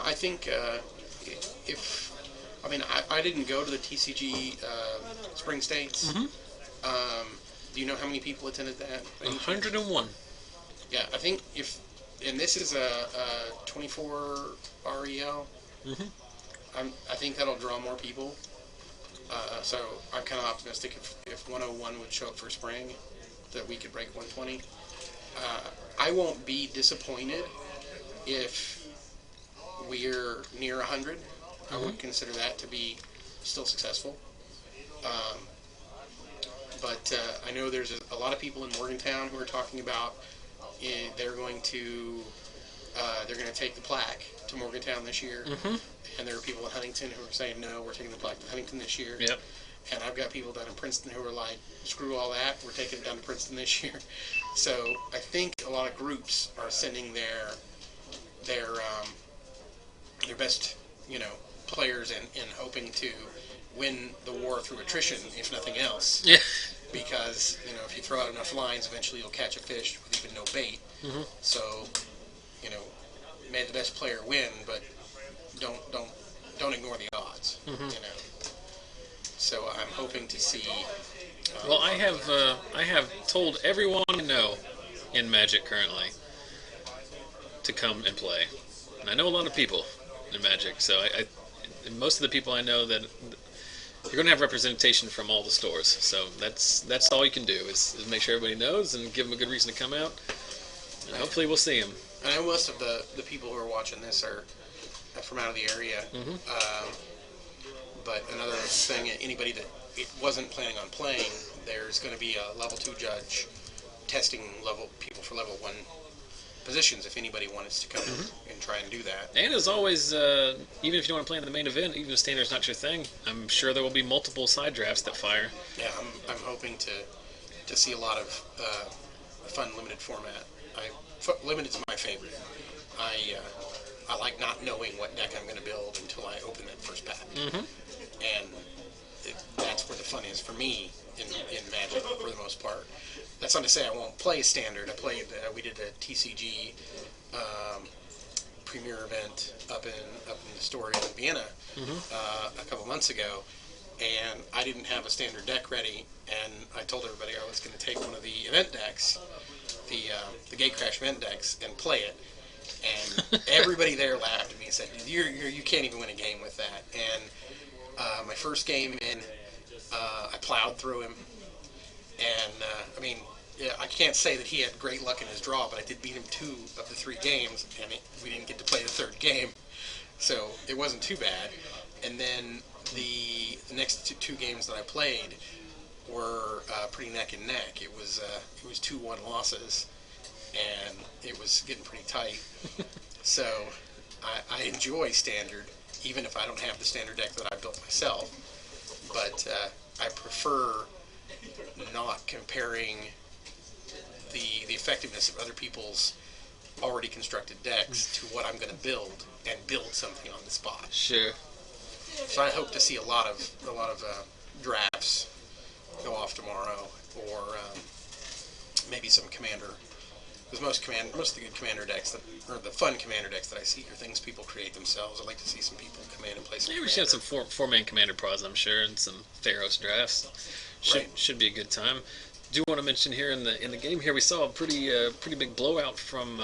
I think if I mean I didn't go to the TCG Spring States. Mm-hmm. Do you know how many people attended that? 101. Yeah, I think and this is a 24 REL. Mm-hmm. I think that'll draw more people. So I'm kind of optimistic if 101 would show up for spring, that we could break 120. I won't be disappointed if we're near 100. I would consider that to be still successful. But I know there's a lot of people in Morgantown who are talking about they're going to take the plaque to Morgantown this year. Mm-hmm. And there are people in Huntington who are saying, no, we're taking the plaque to Huntington this year. Yep. And I've got people down in Princeton who are like, screw all that, we're taking it down to Princeton this year. So I think a lot of groups are sending their best, players in hoping to win the war through attrition, if nothing else. Yeah. Because, if you throw out enough lines, eventually you'll catch a fish with even no bait. Mm-hmm. So, may the best player win, but don't ignore the odds. Mm-hmm. So I'm hoping to see. Well, I have told everyone I know in Magic currently to come and play, and I know a lot of people in Magic. So most of the people I know that you're going to have representation from all the stores. So that's all you can do is make sure everybody knows and give them a good reason to come out, and hopefully we'll see them. I know most of the people who are watching this are from out of the area. Mm-hmm. But another thing, anybody that wasn't planning on playing, there's going to be a level 2 judge testing people for level 1 positions if anybody wants to come and try and do that. And as always, even if you don't want to play in the main event, even if standard's not your thing, I'm sure there will be multiple side drafts that fire. Yeah, I'm hoping to see a lot of fun limited format. Limited's my favorite. I like not knowing what deck I'm going to build until I open that first pack. Mm-hmm. And that's where the fun is for me in Magic for the most part. That's not to say I won't play standard. We did a TCG premier event up in the store in Vienna a couple months ago, and I didn't have a standard deck ready, and I told everybody I was going to take one of the event decks, the Gate Crash event decks, and play it. And everybody there laughed at me and said, you can't even win a game with that. And my first game in, I plowed through him. And, I can't say that he had great luck in his draw, but I did beat him 2 of the 3 games, and we didn't get to play the 3rd game. So it wasn't too bad. And then the next two games that I played were pretty neck and neck. It was 2-1 losses, and it was getting pretty tight. So I enjoy standard, even if I don't have the standard deck that I built myself. But I prefer not comparing the effectiveness of other people's already constructed decks to what I'm going to build and build something on the spot. Sure. So I hope to see a lot of drafts go off tomorrow, or maybe some commander. Because most of the good commander decks or the fun commander decks that I see are things people create themselves. I'd like to see some people come in and play some. Yeah, we should have some four-man commander pros, I'm sure, and some Theros drafts. Should be a good time. Do want to mention here in the game here we saw a pretty big blowout from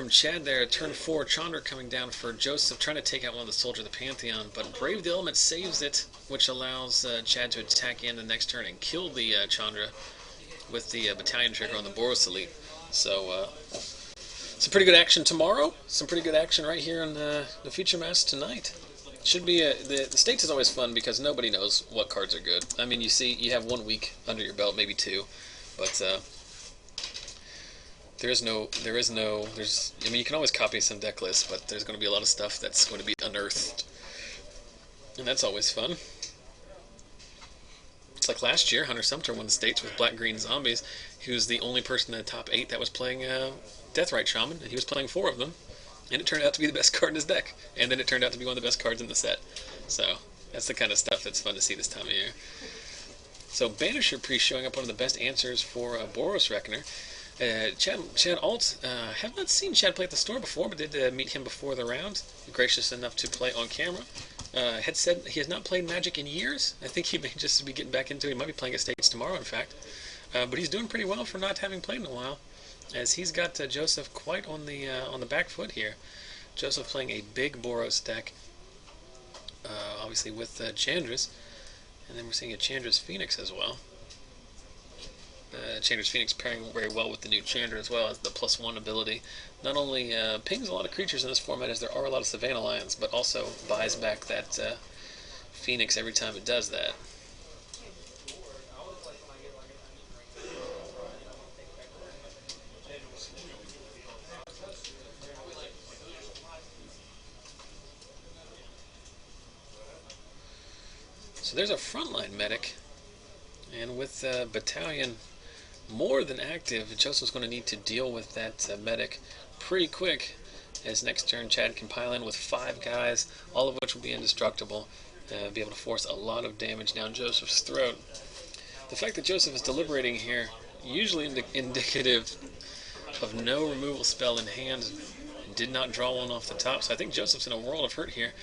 Chad there. Turn 4, Chandra coming down for Joseph, trying to take out one of the Soldier of the Pantheon, but Brave the Element saves it, which allows Chad to attack in the next turn and kill the Chandra with the battalion trigger on the Boros Elite. So some pretty good action tomorrow. Some pretty good action right here in the Future Mass tonight. Should be the States is always fun because nobody knows what cards are good. I mean, you have 1 week under your belt, maybe 2, but you can always copy some deck lists, but there's going to be a lot of stuff that's going to be unearthed, and that's always fun. It's like last year, Hunter Sumter won the States with Black-Green Zombies. He was the only person in the top 8 that was playing Deathrite Shaman, and he was playing 4 of them. And it turned out to be the best card in his deck. And then it turned out to be one of the best cards in the set. So, that's the kind of stuff that's fun to see this time of year. So, Banisher Priest showing up one of the best answers for Boros Reckoner. Chad Alt, have not seen Chad play at the store before, but did meet him before the round. Gracious enough to play on camera. Had said he has not played Magic in years. I think he may just be getting back into it. He might be playing at States tomorrow, in fact. But he's doing pretty well for not having played in a while, as he's got Joseph quite on the back foot here. Joseph playing a big Boros deck, obviously with Chandra's, and then we're seeing a Chandra's Phoenix as well. Chandra's Phoenix pairing very well with the new Chandra as well as the +1 ability. Not only pings a lot of creatures in this format, as there are a lot of Savannah Lions, but also buys back that Phoenix every time it does that. So there's a frontline medic, and with Battalion more than active, Joseph's going to need to deal with that medic pretty quick, as next turn Chad can pile in with 5 guys, all of which will be indestructible, be able to force a lot of damage down Joseph's throat. The fact that Joseph is deliberating here, usually indicative of no removal spell in hand, did not draw one off the top, so I think Joseph's in a world of hurt here.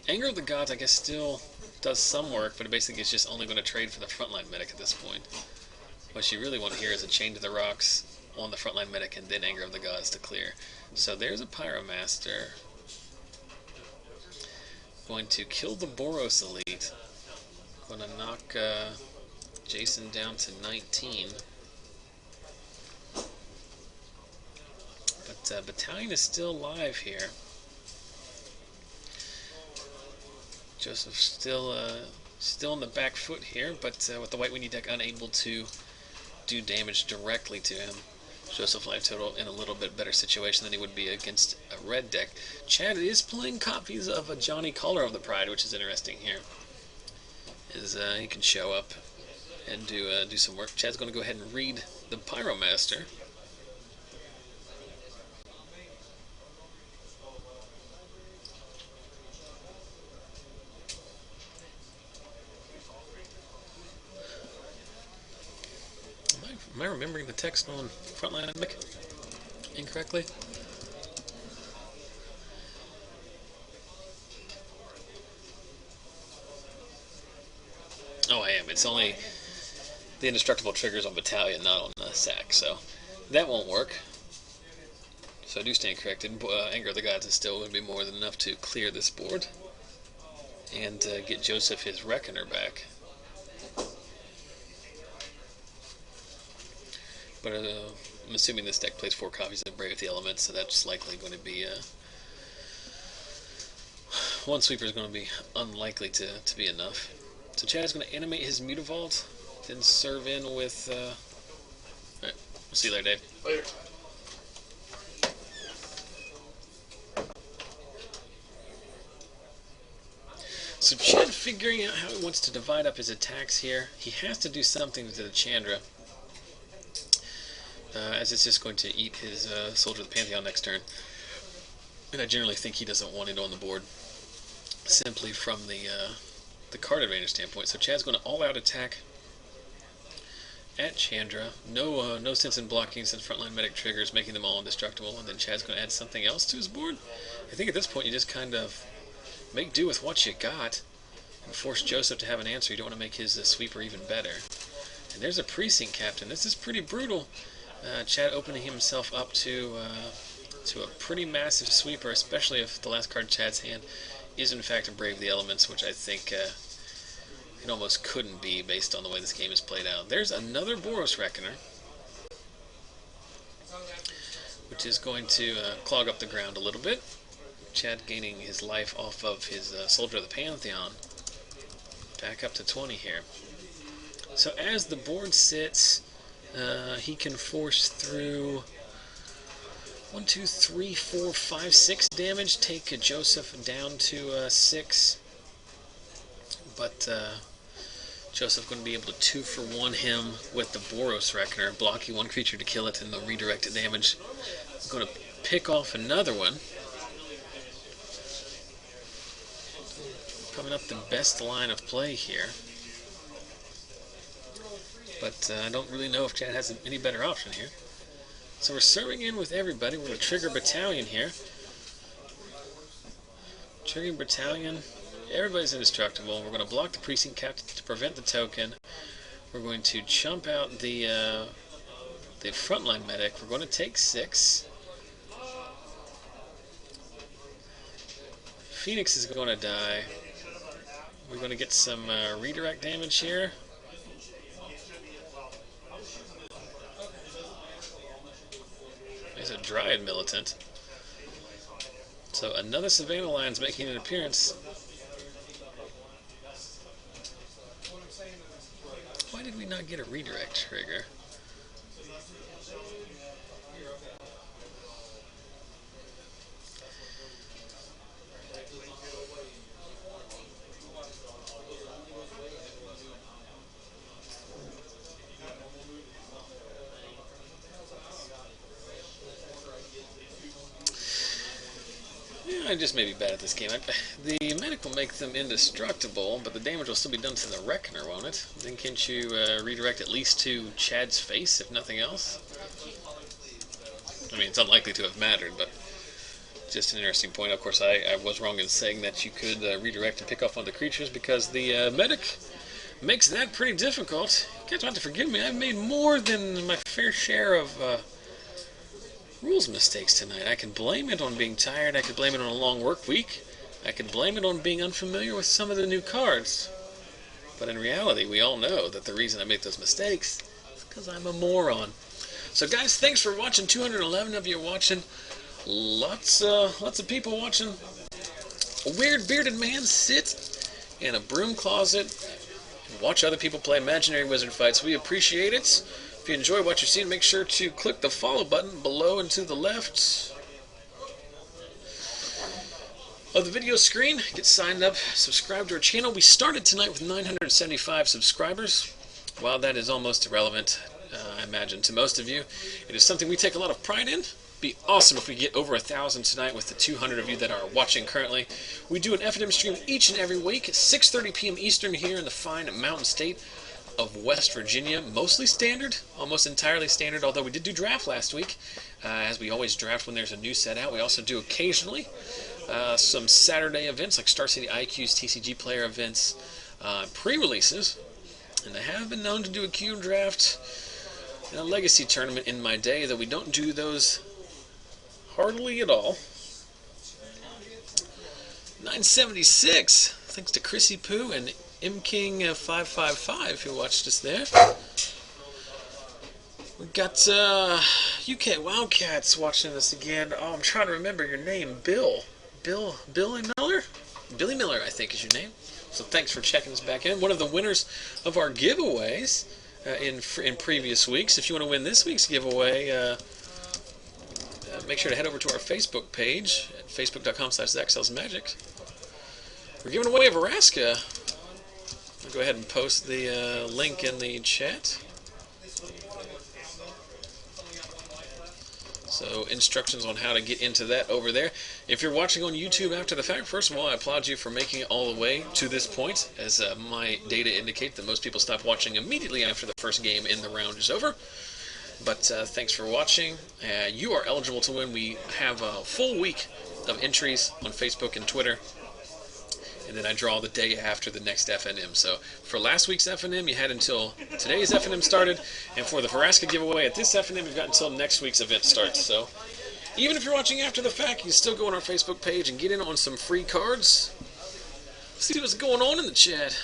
Anger of the Gods, I guess, still does some work, but it basically is just only going to trade for the frontline medic at this point. What you really want to hear is a Chain to the Rocks on the frontline medic and then Anger of the Gods to clear. So there's a Pyromaster. Going to kill the Boros Elite. Going to knock Jason down to 19. But Battalion is still live here. Joseph still on the back foot here, but with the White Weenie deck unable to do damage directly to him. Joseph life total in a little bit better situation than he would be against a red deck. Chad is playing copies of a Johnny Caller of the Pride, which is interesting here. He can show up and do some work. Chad's going to go ahead and read the Pyromaster. Am I remembering the text on Frontline Mick incorrectly? Oh, I am. It's only the indestructible triggers on Battalion, not on Sack, so that won't work. So I do stand corrected. Anger of the Gods is still going to be more than enough to clear this board and get Joseph his Reckoner back. But I'm assuming this deck plays 4 copies of Brave with the Elements, so that's likely going to be one sweeper is going to be unlikely to be enough. So Chad's going to animate his Mutavault, then serve in with. Alright, we'll see you later, Dave. Later. So Chad figuring out how he wants to divide up his attacks here. He has to do something to the Chandra, as it's just going to eat his Soldier of the Pantheon next turn. And I generally think he doesn't want it on the board, simply from the card advantage standpoint. So Chad's going to all-out attack at Chandra. No sense in blocking since frontline medic triggers, making them all indestructible. And then Chad's going to add something else to his board. I think at this point you just kind of make do with what you got and force Joseph to have an answer. You don't want to make his sweeper even better. And there's a Precinct Captain. This is pretty brutal. Chad opening himself up to a pretty massive sweeper, especially if the last card in Chad's hand is in fact a Brave of the Elements, which I think it almost couldn't be based on the way this game is played out. There's another Boros Reckoner, which is going to clog up the ground a little bit. Chad gaining his life off of his Soldier of the Pantheon. Back up to 20 here. So as the board sits, he can force through 1, 2, 3, 4, 5, 6 damage, take Joseph down to 6. But Joseph going to be able to 2-for-1 him with the Boros Reckoner, blocking one creature to kill it and the redirected damage. Going to pick off another one. Coming up the best line of play here. but I don't really know if Chad has any better option here. So we're serving in with everybody. We're going to trigger battalion here. Triggering battalion. Everybody's indestructible. We're going to block the precinct captain to prevent the token. We're going to chump out the frontline medic. We're going to take 6. Phoenix is going to die. We're going to get some redirect damage here. There's a Dryad militant. So another Savannah Lion's making an appearance. Why did we not get a redirect trigger? I just may be bad at this game. The medic will make them indestructible, but the damage will still be done to the Reckoner, won't it? Then can't you redirect at least to Chad's face, if nothing else? I mean, it's unlikely to have mattered, but just an interesting point. Of course, I was wrong in saying that you could redirect and pick off one of the creatures, because the medic makes that pretty difficult. You guys don't have to forgive me. I've made more than my fair share of rules mistakes tonight. I can blame it on being tired. I could blame it on a long work week. I could blame it on being unfamiliar with some of the new cards. But in reality, we all know that the reason I make those mistakes is because I'm a moron. So guys, thanks for watching. 211 of you are watching. Lots of people watching. A weird bearded man sit in a broom closet and watch other people play imaginary wizard fights. We appreciate it. If you enjoy what you're seeing, make sure to click the follow button below and to the left of the video screen. Get signed up, subscribe to our channel. We started tonight with 975 subscribers. While that is almost irrelevant, I imagine, to most of you, it is something we take a lot of pride in. Be awesome if we get over 1,000 tonight with the 200 of you that are watching currently. We do an FNM stream each and every week at 6:30 p.m. Eastern here in the fine mountain state of West Virginia. Mostly standard, almost entirely standard, although we did do draft last week, as we always draft when there's a new set out. We also do occasionally some Saturday events like Star City IQ's TCG player events, pre-releases, and I have been known to do a cube draft and a legacy tournament in my day, though we don't do those hardly at all. 976, thanks to Chrissy Poo and MKing555 who watched us there. We got UK Wildcats watching us again. Oh, I'm trying to remember your name. Billy Miller? Billy Miller, I think, is your name. So thanks for checking us back in. One of the winners of our giveaways in previous weeks. If you want to win this week's giveaway, make sure to head over to our Facebook page at facebook.com/ZachSellsMagic. We're giving away a Veraska. I'll go ahead and post the link in the chat. So instructions on how to get into that over there. If you're watching on YouTube after the fact, first of all, I applaud you for making it all the way to this point, as my data indicate that most people stop watching immediately after the first game in the round is over. But thanks for watching. You are eligible to win. We have a full week of entries on Facebook and Twitter. And then I draw the day after the next FNM. So for last week's FNM, you had until today's FNM started. And for the Veraska giveaway at this FNM, you've got until next week's event starts. So even if you're watching after the fact, you can still go on our Facebook page and get in on some free cards. See what's going on in the chat.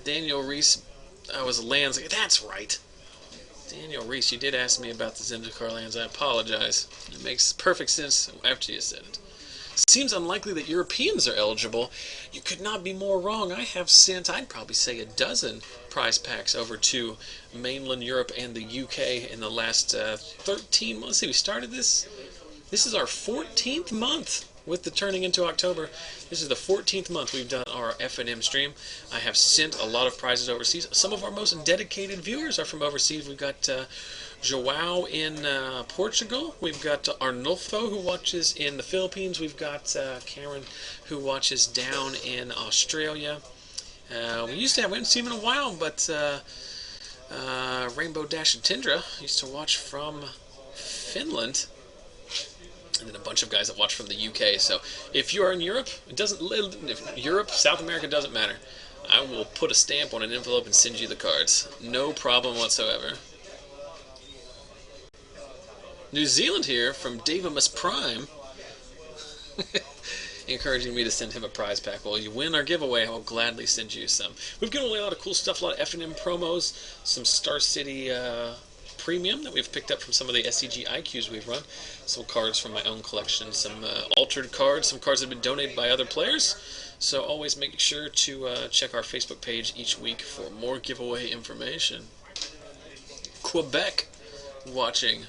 Daniel Reese, I was lands. That's right. Daniel Reese, you did ask me about the Zendikar lands. I apologize. It makes perfect sense after you said it. Seems unlikely that Europeans are eligible. You could not be more wrong. I have sent, I'd probably say, a dozen prize packs over to mainland Europe and the UK in the last 13 months. See, we started this. This is our 14th month with the turning into October. This is the 14th month we've done our FNM stream. I have sent a lot of prizes overseas. Some of our most dedicated viewers are from overseas. We've got Joao in Portugal. We've got Arnulfo, who watches in the Philippines. We've got Karen, who watches down in Australia. We haven't seen him in a while, but Rainbow Dash and Tindra used to watch from Finland, and then a bunch of guys that watch from the UK. So if you are in Europe, Europe, South America, doesn't matter. I will put a stamp on an envelope and send you the cards. No problem whatsoever. New Zealand here from Davimus Prime. Encouraging me to send him a prize pack. Well, you win our giveaway, I will gladly send you some. We've given away a lot of cool stuff, a lot of FNM promos, some Star City premium that we've picked up from some of the SCG IQs we've run, some cards from my own collection, some altered cards, some cards that have been donated by other players. So always make sure to check our Facebook page each week for more giveaway information. Quebec watching.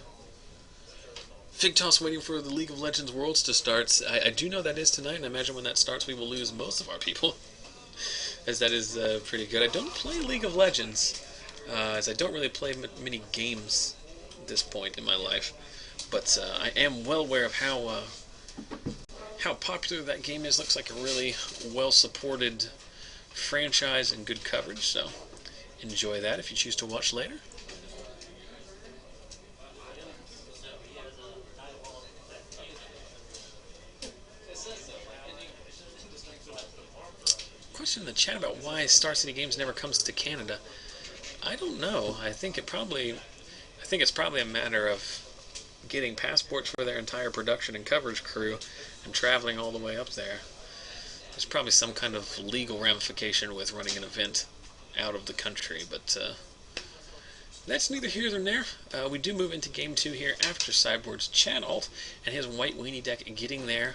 Fig Toss waiting for the League of Legends Worlds to start. I do know that is tonight, and I imagine when that starts we will lose most of our people, as that is pretty good. I don't play League of Legends, as I don't really play many games at this point in my life, but I am well aware of how popular that game is. Looks like a really well-supported franchise and good coverage, so enjoy that if you choose to watch later. Question in the chat about why Star City Games never comes to Canada. I don't know. I think it's probably a matter of getting passports for their entire production and coverage crew and traveling all the way up there. There's probably some kind of legal ramification with running an event out of the country, but that's neither here nor there. We do move into Game 2 here after Cyborg's Chad Alt and his White Weenie deck getting there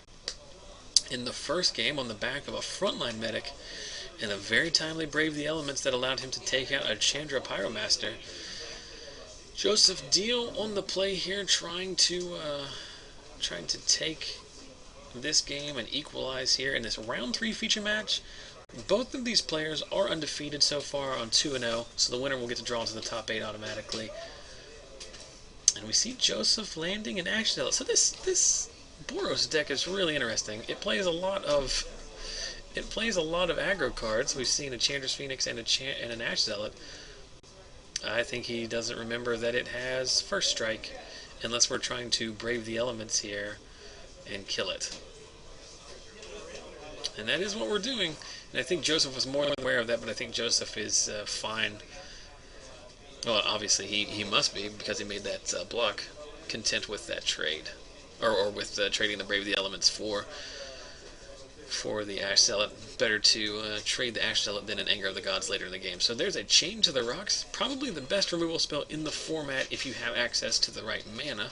in the first game on the back of a frontline medic and a very timely Brave the Elements that allowed him to take out a Chandra Pyromaster. Joseph Deal on the play here, trying to take this game and equalize here in this round 3 feature match. Both of these players are undefeated so far on 2-0, so the winner will get to draw into the top 8 automatically. And we see Joseph landing an Ash Zealot. So this Boros deck is really interesting. It plays a lot of aggro cards. We've seen a Chandra's Phoenix and an Ash Zealot. I think he doesn't remember that it has First Strike, unless we're trying to Brave the Elements here and kill it. And that is what we're doing. And I think Joseph was more aware of that, but I think Joseph is fine. Well, obviously he must be, because he made that block, content with that trade. Or with trading the Brave the Elements for the Ash Zealot. Better to trade the Ash Zealot than an Anger of the Gods later in the game. So there's a Chain to the Rocks, probably the best removal spell in the format if you have access to the right mana.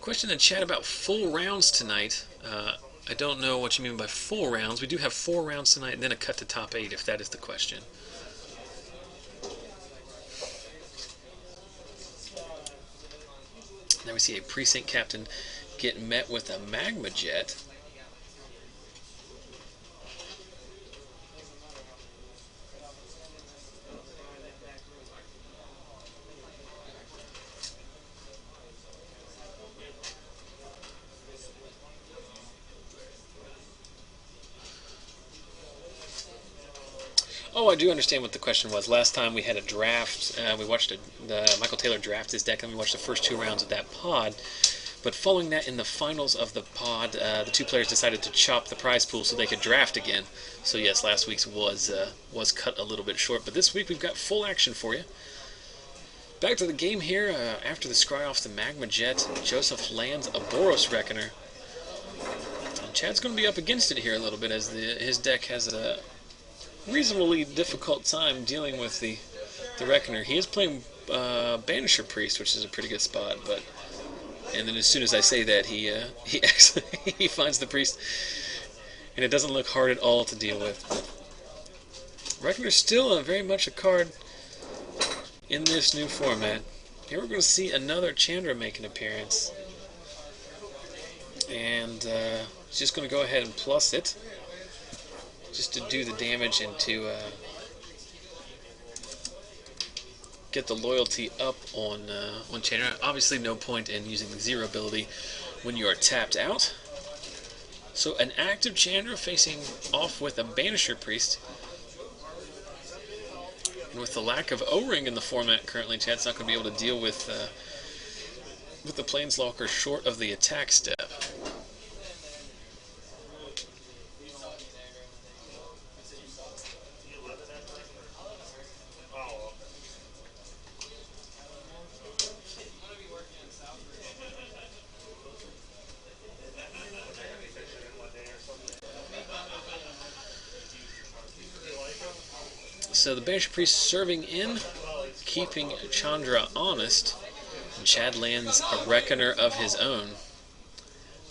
Question in the chat about full rounds tonight. I don't know what you mean by full rounds. We do have 4 rounds tonight and then a cut to top 8, if that is the question. Now we see a Precinct Captain get met with a Magma Jet. Oh, I do understand what the question was. Last time we had a draft, we watched Michael Taylor draft his deck, and we watched the first 2 rounds of that pod. But following that, in the finals of the pod, the 2 players decided to chop the prize pool so they could draft again. So yes, last week's was cut a little bit short, but this week we've got full action for you. Back to the game here. After the scry off the Magma Jet, Joseph lands a Boros Reckoner. And Chad's going to be up against it here a little bit, as his deck has a reasonably difficult time dealing with the Reckoner. He is playing Banisher Priest, which is a pretty good spot, but and then as soon as I say that, he actually he finds the Priest, and it doesn't look hard at all to deal with. Reckoner's still very much a card in this new format. Here we're going to see another Chandra make an appearance, and just going to go ahead and plus it, just to do the damage and to get the loyalty up on Chandra. Obviously, no point in using the zero ability when you are tapped out. So an active Chandra facing off with a Banisher Priest. And with the lack of O-Ring in the format currently, Chad's not going to be able to deal with the Planeswalker short of the attack step. So the Banisher Priest serving in, keeping Chandra honest, and Chad lands a Reckoner of his own.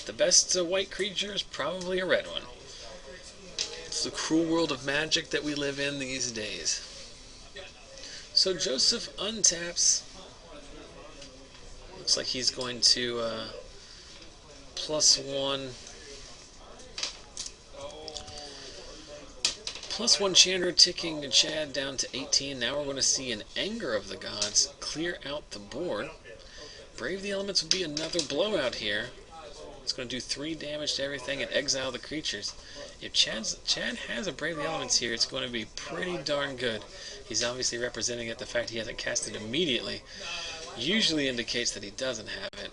The best white creature is probably a red one. It's the cruel world of Magic that we live in these days. So Joseph untaps. Looks like he's going to +1 Chandra, ticking Chad down to 18. Now we're going to see an Anger of the Gods clear out the board. Brave the Elements will be another blowout here. It's going to do 3 damage to everything and exile the creatures. If Chad has a Brave the Elements here, it's going to be pretty darn good. He's obviously representing it. The fact he hasn't cast it immediately usually indicates that he doesn't have it.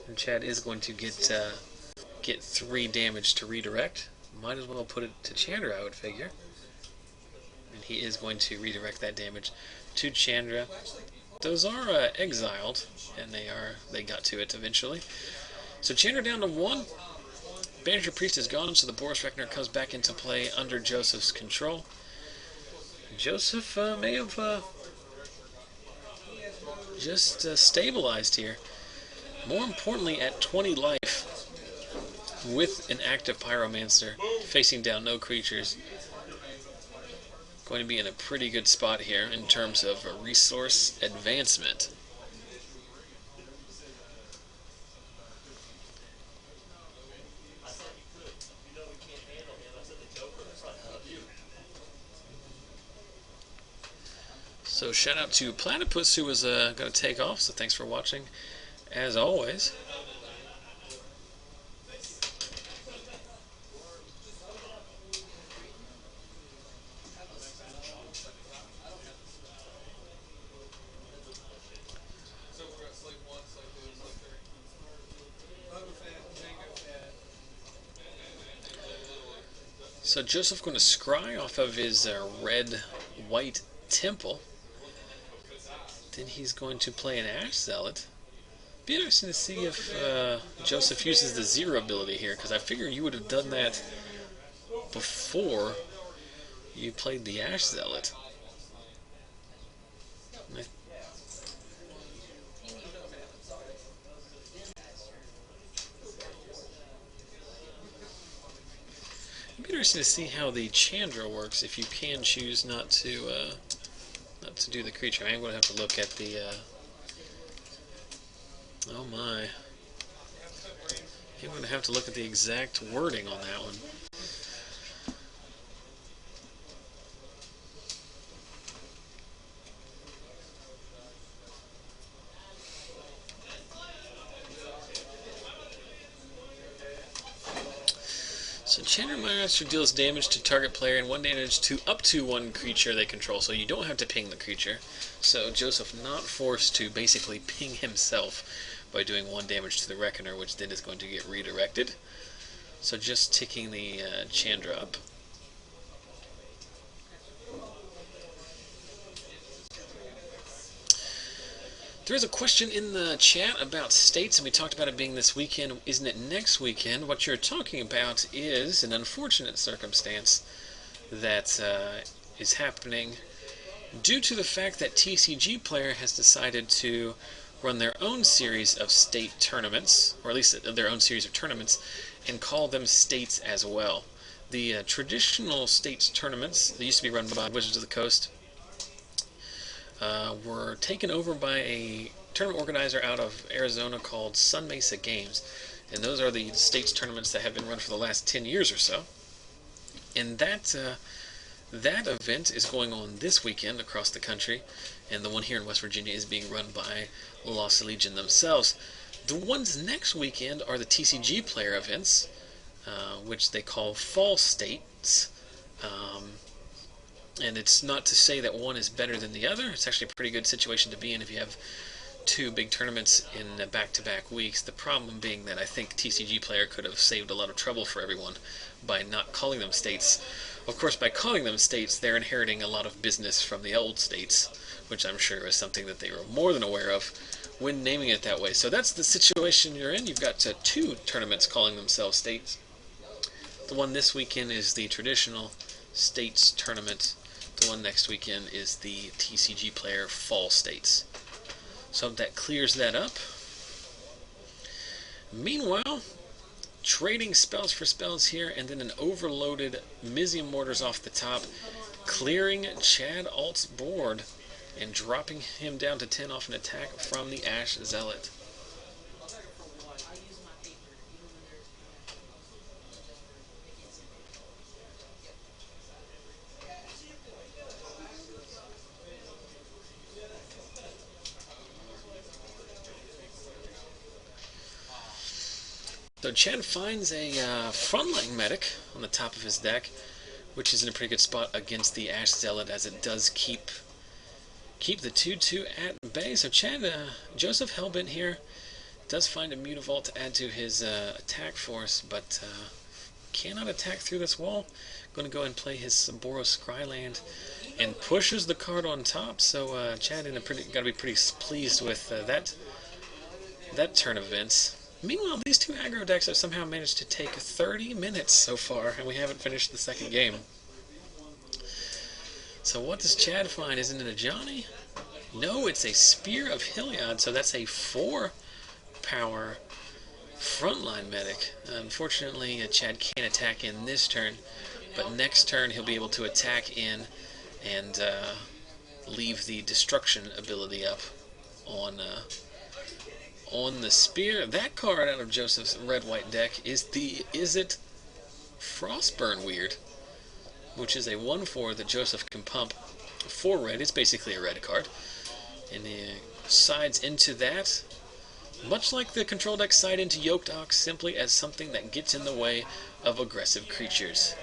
And Chad is going to get 3 damage to redirect. Might as well put it to Chandra, I would figure. And he is going to redirect that damage to Chandra. Those are exiled, and they got to it eventually. So Chandra down to 1. Banisher Priest is gone, so the Boros Reckoner comes back into play under Joseph's control. Joseph may have just stabilized here. More importantly, at 20 life, with an active Pyromancer, facing down no creatures, going to be in a pretty good spot here in terms of a resource advancement. So shout out to Platypus, who was going to take off, so thanks for watching, as always. So Joseph going to scry off of his red-white temple. Then he's going to play an Ash Zealot. Be interesting to see if Joseph uses the zero ability here, because I figure you would have done that before you played the Ash Zealot. It'd be interesting to see how the Chandra works if you can choose not to do the creature. I'm going to have to look at the. Oh my! I'm going to have to look at the exact wording on that one. So Chandra Master deals damage to target player and 1 damage to up to 1 creature they control, so you don't have to ping the creature. So Joseph not forced to basically ping himself by doing 1 damage to the Reckoner, which then is going to get redirected. So just ticking the Chandra up. There is a question in the chat about states, and we talked about it being this weekend. Isn't it next weekend? What you're talking about is an unfortunate circumstance that is happening due to the fact that TCG Player has decided to run their own series of state tournaments, or at least their own series of tournaments, and call them states as well. The traditional states tournaments that used to be run by Wizards of the Coast were taken over by a tournament organizer out of Arizona called Sun Mesa Games. And those are the states tournaments that have been run for the last 10 years or so. And that event is going on this weekend across the country, and the one here in West Virginia is being run by Lost Legion themselves. The ones next weekend are the TCG player events, which they call Fall States. And it's not to say that one is better than the other. It's actually a pretty good situation to be in if you have two big tournaments in back-to-back weeks. The problem being that I think TCG player could have saved a lot of trouble for everyone by not calling them states. Of course, by calling them states, they're inheriting a lot of business from the old states, which I'm sure is something that they were more than aware of when naming it that way. So that's the situation you're in. You've got two tournaments calling themselves states. The one this weekend is the traditional states tournament. The one next weekend is the TCG player Fall States. So that clears that up. Meanwhile, trading spells for spells here, and then an overloaded Mizium Mortars off the top, clearing Chad Alt's board and dropping him down to 10 off an attack from the Ash Zealot. So Chad finds a frontline medic on the top of his deck, which is in a pretty good spot against the Ash Zealot, as it does keep the 2/2 at bay. So Chad, Joseph Hellbent here, does find a Mutavault to add to his attack force, but cannot attack through this wall. Going to go and play his Boros Scryland and pushes the card on top. So Chad got to be pretty pleased with that turn of events. Meanwhile, these two aggro decks have somehow managed to take 30 minutes so far, and we haven't finished the second game. So what does Chad find? Isn't it a Johnny? No, it's a Spear of Heliod, so that's a 4-power frontline medic. Unfortunately, Chad can't attack in this turn, but next turn he'll be able to attack in and leave the destruction ability up on the Spear. That card out of Joseph's red-white deck is it Frostburn Weird, which is a 1/4 that Joseph can pump for red. It's basically a red card, and he sides into that, much like the control deck side into Yoked Ox, simply as something that gets in the way of aggressive creatures.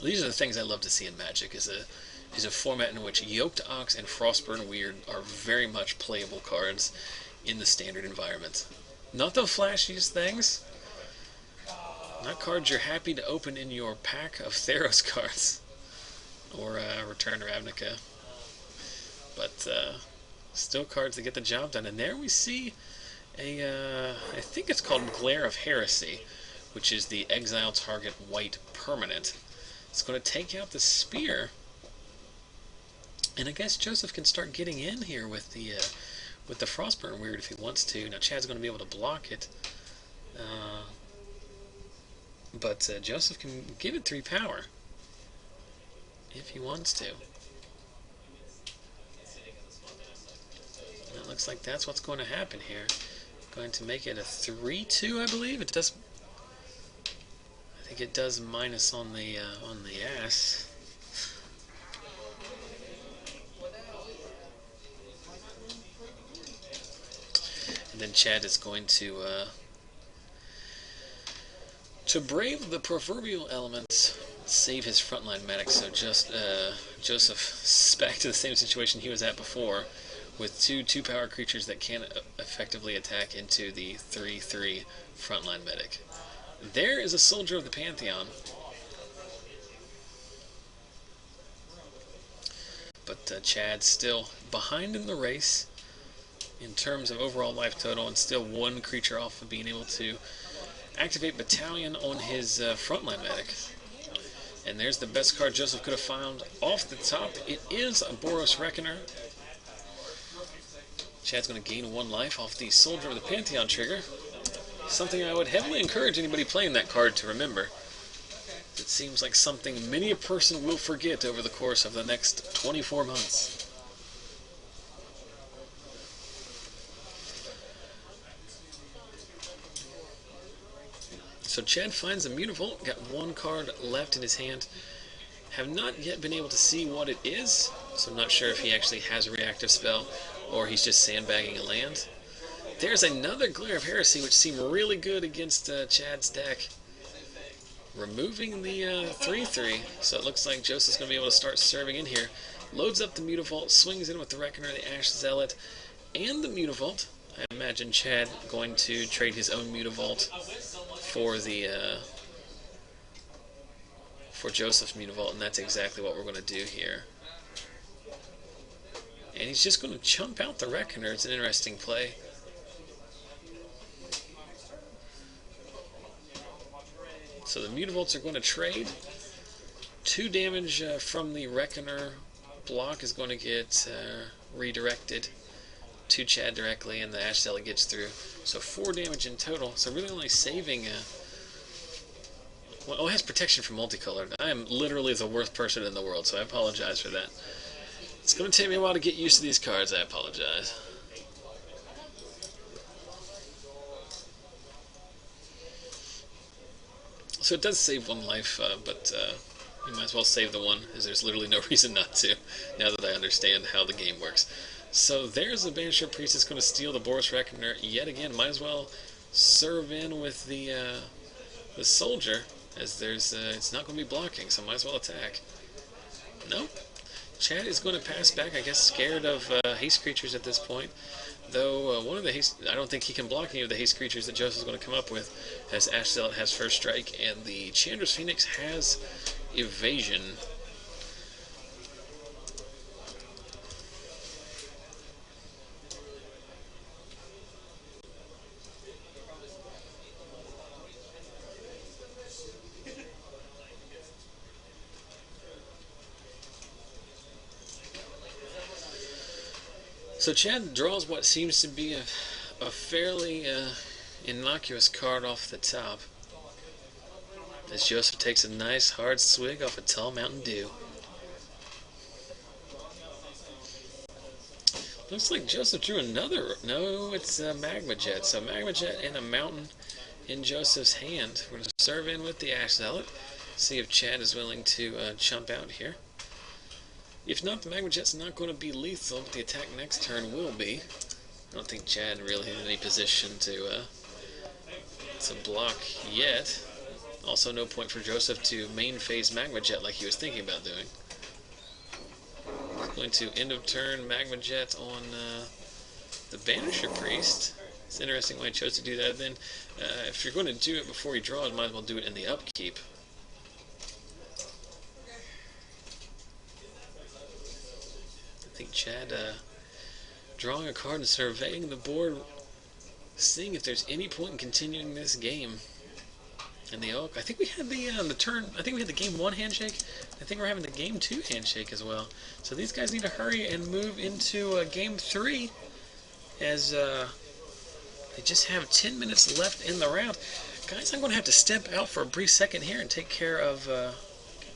These are the things I love to see in Magic, is a format in which Yoked Ox and Frostburn Weird are very much playable cards in the standard environment. Not the flashiest things, not cards you're happy to open in your pack of Theros cards, or Return Ravnica, but still cards that get the job done. And there we see I think it's called Glare of Heresy, which is the exile target white permanent. It's going to take out the Spear. And I guess Joseph can start getting in here with the Frostburn Weird if he wants to. Now Chad's going to be able to block it, but Joseph can give it 3 power if he wants to. And it looks like that's what's going to happen here. Going to make it a 3/2, I believe. It does. I think it does minus on the ass. Then Chad is going to brave the proverbial elements, save his frontline medic. So just Joseph's back to the same situation he was at before, with two power creatures that can effectively attack into the 3/3 frontline medic. There is a Soldier of the Pantheon, but Chad's still behind in the race in terms of overall life total, and still 1 creature off of being able to activate Battalion on his frontline medic. And there's the best card Joseph could have found off the top. It is a Boros Reckoner. Chad's going to gain 1 life off the Soldier of the Pantheon trigger. Something I would heavily encourage anybody playing that card to remember. It seems like something many a person will forget over the course of the next 24 months. So Chad finds a Mutavault, got one card left in his hand. Have not yet been able to see what it is, so I'm not sure if he actually has a reactive spell or he's just sandbagging a land. There's another Glare of Heresy, which seemed really good against Chad's deck. Removing the 3/3, so it looks like Joseph's going to be able to start serving in here. Loads up the Mutavault, swings in with the Reckoner, the Ash Zealot, and the Mutavault. I imagine Chad going to trade his own Mutavault for the for Joseph's Mutavault, and that's exactly what we're going to do here. And he's just going to chump out the Reckoner. It's an interesting play. So the Mutavaults are going to trade. 2 damage from the Reckoner block is going to get redirected to Chad directly, and the Ash Zealot gets through. So 4 damage in total. So really only saving... well, it has protection from multicolored. I am literally the worst person in the world, so I apologize for that. It's going to take me a while to get used to these cards. I apologize. So it does save 1 life, but you might as well save the 1, as there's literally no reason not to, now that I understand how the game works. So there's the Banisher Priest that's going to steal the Boros Reckoner yet again. Might as well serve in with the Soldier, as there's it's not going to be blocking, so might as well attack. Nope. Chad is going to pass back, I guess scared of haste creatures at this point. Though one of the haste, I don't think he can block any of the haste creatures that Joseph's going to come up with, as Ash Zealot has first strike, and the Chandra's Phoenix has evasion. So Chad draws what seems to be a fairly innocuous card off the top, as Joseph takes a nice hard swig off a tall Mountain Dew. Looks like Joseph drew another... No, it's a Magma Jet. So Magma Jet and a Mountain in Joseph's hand. We're going to serve in with the Ash Zealot. See if Chad is willing to chump out here. If not, the Magma Jet's not going to be lethal, but the attack next turn will be. I don't think Chad really is in any position to block yet. Also, no point for Joseph to main phase Magma Jet like he was thinking about doing. He's going to end of turn Magma Jet on the Banisher Priest. It's interesting why he chose to do that. Then, if you're going to do it before he draws, might as well do it in the upkeep. I think Chad drawing a card and surveying the board, seeing if there's any point in continuing this game. And the Oak, I think we had the turn. I think we had the game 1 handshake. I think we're having the game 2 handshake as well. So these guys need to hurry and move into game 3, as they just have 10 minutes left in the round. Guys, I'm going to have to step out for a brief second here and take care of a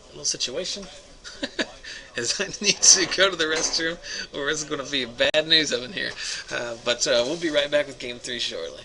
little situation. As I need to go to the restroom, or it's going to be bad news up in here. But we'll be right back with Game 3 shortly.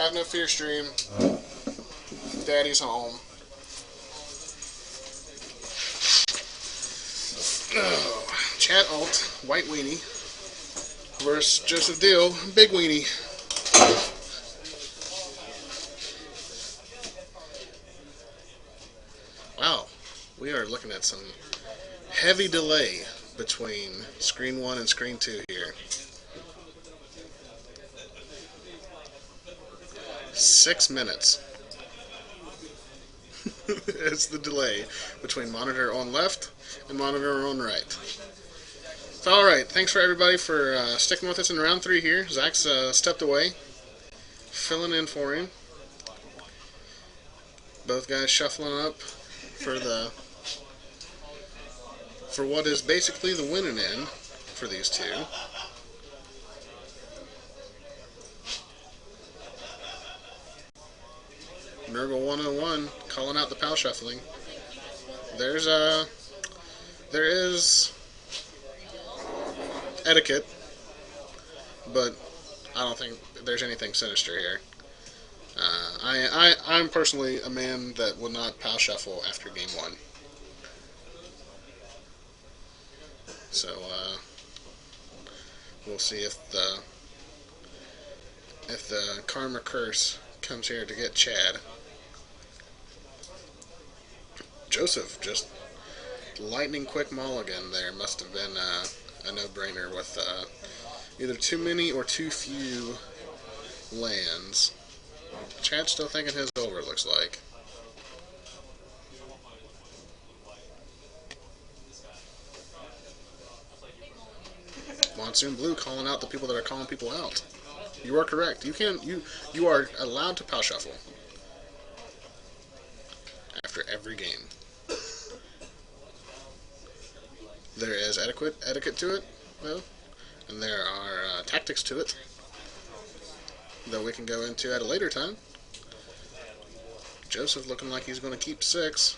Have no fear, stream. Daddy's home. Oh, chat alt, white weenie. versus Joseph Deal, Big Weenie. Wow, we are looking at some heavy delay between screen 1 and screen 2 here. 6 minutes. It's the delay between monitor on left and monitor on right. So, alright, thanks for everybody for sticking with us in round 3 here. Zach's stepped away, filling in for him. Both guys shuffling up for what is basically the winning end for these two. Nurgle 101 calling out the pal shuffling. There is etiquette, but I don't think there's anything sinister here. I'm personally a man that will not pal shuffle after game 1. So we'll see if the karma curse comes here to get Chad. Joseph just lightning quick mulligan there. Must have been a no-brainer with either too many or too few lands. Chad's still thinking his over, it looks like. Monsoon Blue calling out the people that are calling people out. You are correct. You are allowed to pal shuffle after every game. There is etiquette to it, though, and there are tactics to it that we can go into at a later time. Joseph looking like he's going to keep 6.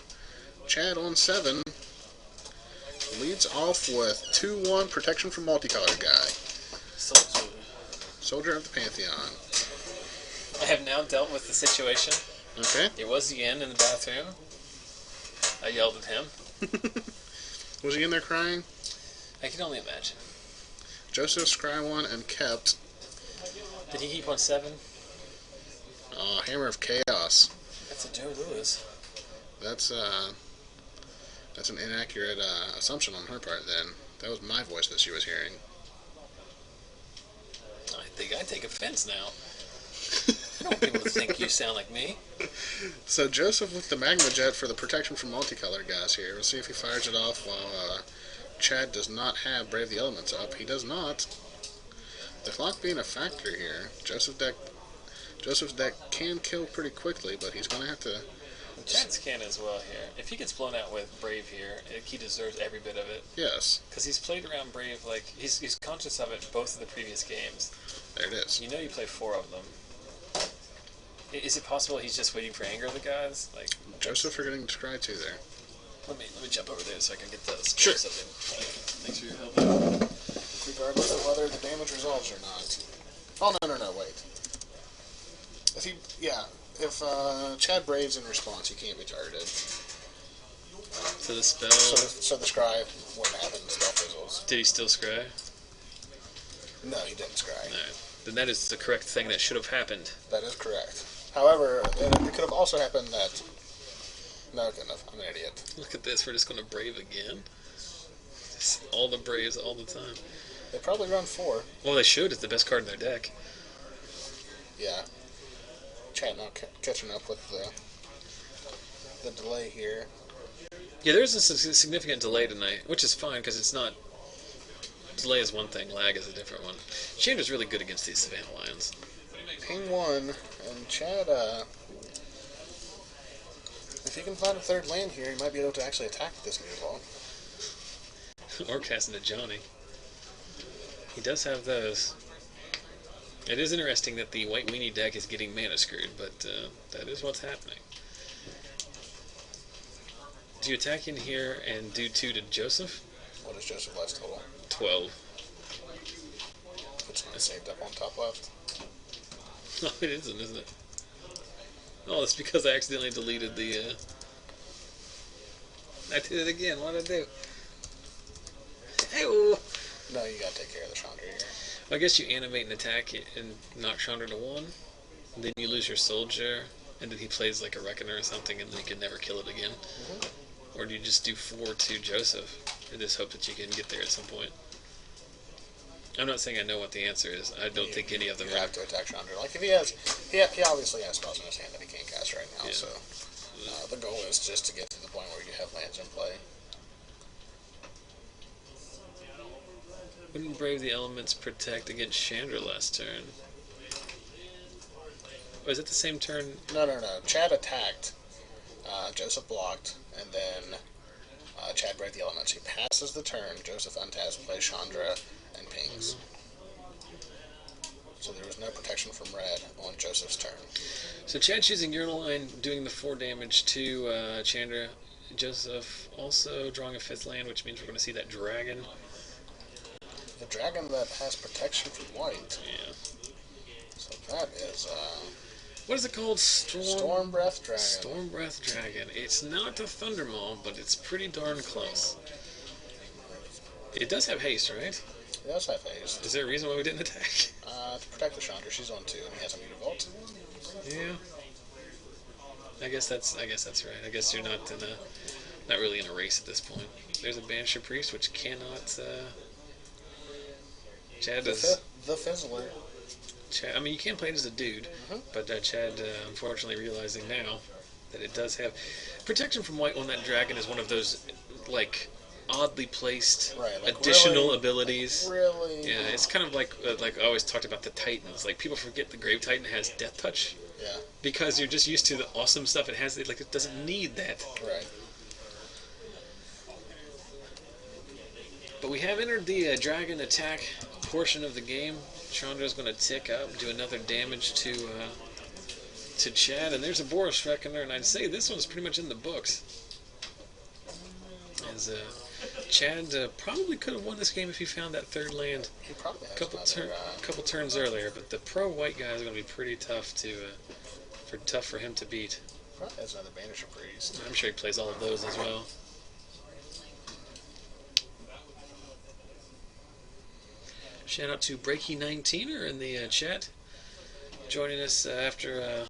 Chad on 7 leads off with 2-1 protection from multicolored guy. Soldier of the Pantheon. I have now dealt with the situation. Okay. It was Yen in the bathroom. I yelled at him. Was he in there crying? I can only imagine. Joseph scry 1 and kept. Did he keep on 7? Hammer of Chaos. That's a Joe Lewis. That's an inaccurate assumption on her part then. That was my voice that she was hearing. I think I take offense now. I don't want people to think you sound like me. So Joseph with the Magma Jet for the protection from multicolored guys here. We'll see if he fires it off while Chad does not have Brave the Elements up. He does not. The clock being a factor here. Joseph's deck can kill pretty quickly, but he's going to have to... Chad's can as well here. If he gets blown out with Brave here, he deserves every bit of it. Yes. Because he's played around Brave, like, he's conscious of it both of the previous games. There it is. You know you play 4 of them. Is it possible he's just waiting for anger of the guys? Like Joseph forgetting to scry 2 there. Let me jump over there so I can get the Sure. scores up in. Thanks for your help. Regardless of whether the damage resolves or not. Oh, no, wait. If Chad Braves in response, he can't be targeted. So the spell... So the scry wouldn't happen, the spell fizzles. Did he still scry? No, he didn't scry. No. Then that is the correct thing that should have happened. That is correct. However, it could have also happened that... No, it couldn't have. I'm an idiot. Look at this, we're just going to Brave again. Just all the Braves all the time. They probably run 4. Well, they should. It's the best card in their deck. Yeah. Chat not catching up with the delay here. Yeah, there's a significant delay tonight, which is fine because it's not... Delay is one thing, lag is a different one. Chandra's really good against these Savannah Lions. Ping 1, and Chad, if he can find a 3rd land here, he might be able to actually attack this game ball. Or cast into Johnny. He does have those. It is interesting that the White Weenie deck is getting mana screwed, but that is what's happening. Do you attack in here and do 2 to Joseph? What is Joseph last total? 12. It's saved up on top left. Oh, it isn't it? Oh, it's because I accidentally deleted the, I did it again. What did I do? Hey-oh! No, you gotta take care of the Chandra here. I guess you animate an attack and knock Chandra to 1, and then you lose your soldier, and then he plays like a Reckoner or something, and then you can never kill it again. Or do you just do 4 to Joseph and just hope that you can get there at some point? I'm not saying I know what the answer is. I don't think any of them You are. have to attack Chandra. Like, if he obviously has spells in his hand that he can't cast right now, so the goal is just to get to the point where you have lands in play. Wouldn't Brave the Elements protect against Chandra last turn? Or is it the same turn? No. Chad attacked, Joseph blocked, and then Chad braved the elements. He passes the turn, Joseph untaps, plays Chandra, and pings. So there was no protection from red on Joseph's turn. So Chad's using Urinal Line, doing the 4 damage to Chandra. Joseph also drawing a 5th land, which means we're going to see that dragon. The dragon that has protection from white. Yeah. So that is What is it called? Storm Breath Dragon. Storm Breath Dragon. It's not a Thundermaw, but it's pretty darn close. It does have haste, right? He does have haste. Is there a reason why we didn't attack? To protect the Chandra, she's on 2, and he has a Mutavault. Yeah. I guess that's right. I guess you're not really in a race at this point. There's a Banisher Priest, which cannot. Chad does. The Fizzler. Chad, I mean, you can play it as a dude, but Chad, unfortunately, realizing now that it does have protection from white on that dragon is one of those like oddly placed additional abilities. Really? Yeah, it's kind of like I always talked about the Titans. Like people forget the Grave Titan has Death Touch. Yeah. Because you're just used to the awesome stuff it has. Like it doesn't need that. Right. But we have entered the dragon attack portion of the game. Chandra's going to tick up, do another damage to Chad, and there's a Boros Reckoner, and I'd say this one's pretty much in the books. As Chad probably could have won this game if he found that 3rd land He probably has couple turns earlier, but the pro white guy is going to be pretty tough for him to beat. Probably has another Banisher Priest. I'm sure he plays all of those as well. Shout out to Breaky19er in the chat, joining us after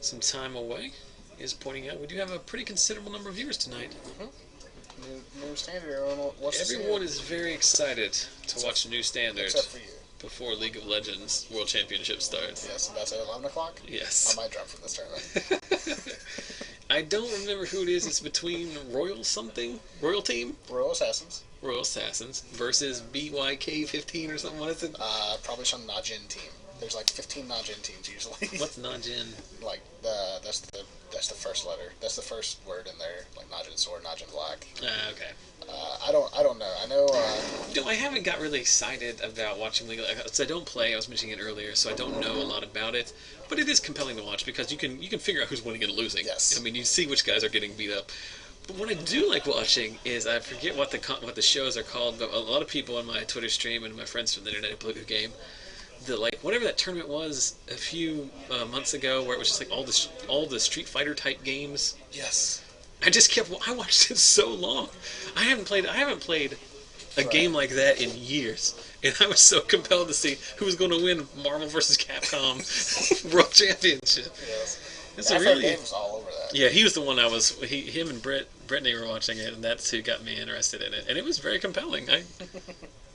some time away. Is pointing out we do have a pretty considerable number of viewers tonight. New Standard. Everyone is very excited to watch New Standard except for you. Before League of Legends World Championship starts. Yes, and that's at 11 o'clock? Yes. I might drop from this tournament. I don't remember who it is. It's between Royal something? Royal Team? Royal Assassins. Royal Assassins versus BYK15 or something. What is it? Probably some Najin team. There's like 15 Najin teams usually. What's Najin? Like that's the first letter. That's the first word in there. Like Najin Sword, Najin Black. Okay. I don't know. I know. No, I haven't got really excited about watching League of Legends. I don't play. I was mentioning it earlier, so I don't know a lot about it. But it is compelling to watch because you can figure out who's winning and losing. Yes. I mean, you see which guys are getting beat up. But what I do like watching is I forget what the shows are called, but a lot of people on my Twitter stream and my friends from the internet who play the game, whatever that tournament was a few months ago, where it was just like all the Street Fighter type games. Yes. I watched it so long. I haven't played a game like that in years, and I was so compelled to see who was going to win Marvel vs. Capcom World Championship. Yes. It's a really Games all over that. Yeah, he was the one him and Brittany were watching it, and that's who got me interested in it, and it was very compelling.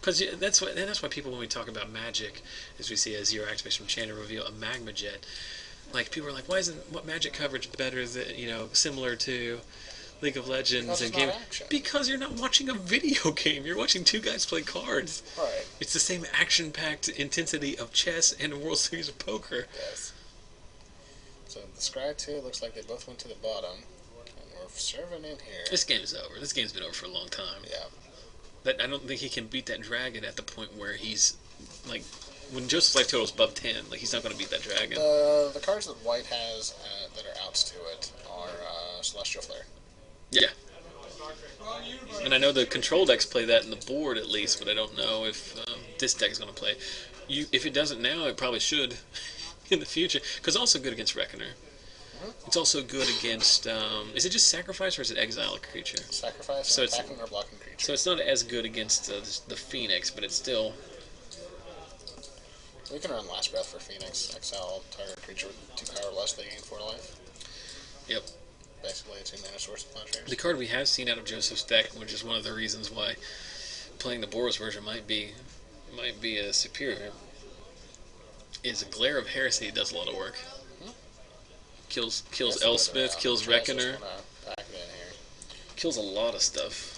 Because that's why people, when we talk about Magic, as we see a Zero Activation from Chandra reveal a Magma Jet, like people are like, why isn't Magic coverage better than similar to League of Legends and game? Because you're not watching a video game. You're watching two guys play cards. Right. It's the same action-packed intensity of chess and a World Series of Poker. Yes. So the Scry 2 looks like they both went to the bottom, and we're serving in here. This game is over. This game's been over for a long time. Yeah. I don't think he can beat that dragon at the point where he's like, when Joseph's life total is above 10, like he's not going to beat that dragon. The cards that White has that are outs to it are Celestial Flare. Yeah. And I know the control decks play that in the board at least, but I don't know if this deck is going to play. If it doesn't now, it probably should in the future, because also good against Reckoner. It's also good against. Is it just sacrifice or is it exile a creature? Sacrifice, So it's attacking or blocking creature. So it's not as good against the Phoenix, but it's still. We can run Last Breath for Phoenix. Exile target creature with 2 power less, they gain 4 life. Yep. Basically, it's 2 mana source of Plowshares. The card we have seen out of Joseph's deck, which is one of the reasons why playing the Boros version might be a superior, is a Glare of Heresy. It does a lot of work. Kills Elspeth, kills Reckoner, kills a lot of stuff.